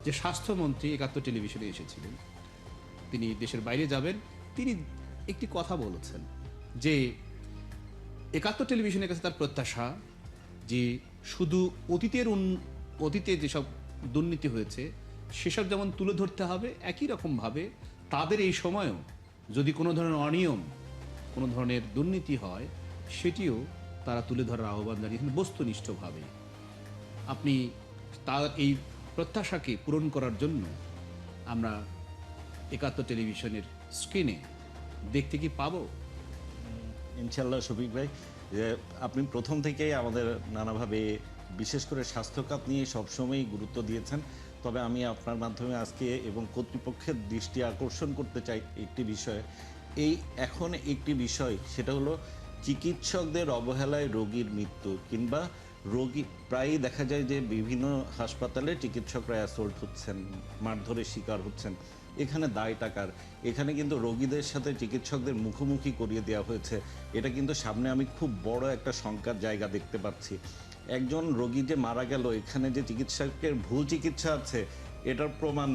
যে স্বাস্থ্যমন্ত্রী একাত্তর টেলিভিশনে এসেছিলেন, তিনি দেশের বাইরে যাবেন, তিনি একটি কথা বলেছেন যে একাত্তর টেলিভিশনের কাছে তার প্রত্যাশা যে শুধু অতীতে যেসব দুর্নীতি হয়েছে সেসব যেমন তুলে ধরতে হবে, একই রকমভাবে তাদের এই সময়ও যদি কোনো ধরনের অনিয়ম, কোনো ধরনের দুর্নীতি হয় সেটিও তারা তুলে ধরার আহ্বান জানিয়েছেন বস্তুনিষ্ঠভাবে। আপনি তার এই প্রত্যাশাকে পূরণ করার জন্য আমরা একাত্তর টেলিভিশনের স্ক্রিনে দেখতে কি পাবো? ইনশাল্লাহ শফিক ভাই, যে আপনি প্রথম থেকেই আমাদের নানাভাবে বিশেষ করে স্বাস্থ্য খাত নিয়ে সবসময়ই গুরুত্ব দিয়েছেন। তবে আমি আপনার মাধ্যমে আজকে এবং কর্তৃপক্ষের দৃষ্টি আকর্ষণ করতে চাই একটি বিষয়ে। এখন একটি বিষয়, সেটা হলো চিকিৎসকদের অবহেলায় রোগীর মৃত্যু কিংবা রোগী প্রায়ই দেখা যায় যে বিভিন্ন হাসপাতালে চিকিৎসকরা অ্যাসল্ট হচ্ছেন, মারধরের শিকার হচ্ছেন। এখানে দায় টাকার, এখানে কিন্তু রোগীদের সাথে চিকিৎসকদের মুখোমুখি করিয়ে দেওয়া হয়েছে। এটা কিন্তু সামনে আমি খুব বড় একটা শঙ্কার জায়গা দেখতে পাচ্ছি। একজন রোগী যে মারা গেল, এখানে যে চিকিৎসকের ভুল চিকিৎসা আছে এটার প্রমাণ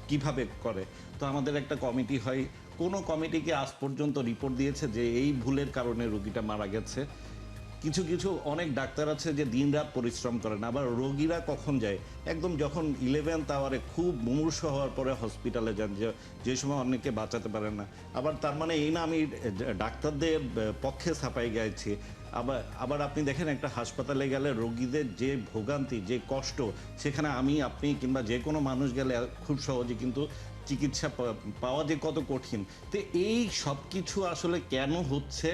কিভাবে করে? তো আমাদের একটা কমিটি হয়, কোনো কমিটিকে আজ পর্যন্ত রিপোর্ট দিয়েছে যে এই ভুলের কারণে রোগীটা মারা গেছে? কিছু কিছু অনেক ডাক্তার আছে যে দিনরাত পরিশ্রম করেন, আবার রোগীরা কখন যায়? একদম যখন 11th আওয়ারে খুব মুমূর্ষ হওয়ার পরে হসপিটালে যান, যে সময় অনেকে বাঁচাতে পারেন না। আবার তার মানে এই না আমি ডাক্তারদের পক্ষে ছাপাই গাইছি। আবার আবার আপনি দেখেন একটা হাসপাতালে গেলে রোগীদের যে ভোগান্তি, যে কষ্ট, সেখানে আপনি কিংবা যে কোনো মানুষ গেলে খুব সহজে কিন্তু চিকিৎসা পাওয়া যে কত কঠিন। তো এই সব কিছু আসলে কেন হচ্ছে,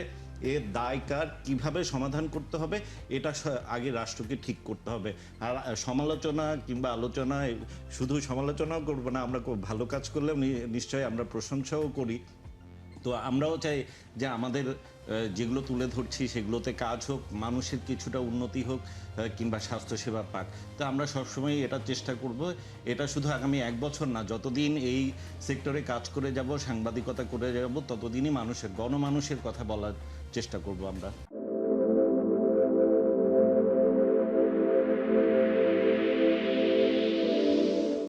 এর দায় কার, কীভাবে সমাধান করতে হবে, এটা আগে রাষ্ট্রকে ঠিক করতে হবে। আর সমালোচনা কিংবা আলোচনায় শুধু সমালোচনাও করবো না, আমরা ভালো কাজ করলেও নিশ্চয়ই আমরা প্রশংসাও করি। তো আমরাও চাই যে আমাদের যেগুলো তুলে ধরছি সেগুলোতে কাজ হোক, মানুষের কিছুটা উন্নতি হোক, কিংবা স্বাস্থ্যসেবা পাক। তো আমরা সবসময় এটা চেষ্টা করব। এটা শুধু আগামী 1 বছর না, যতদিন এই সেক্টরে কাজ করে যাব, সাংবাদিকতা করে যাব, ততদিনই গণমানুষের কথা বলার চেষ্টা করব আমরা।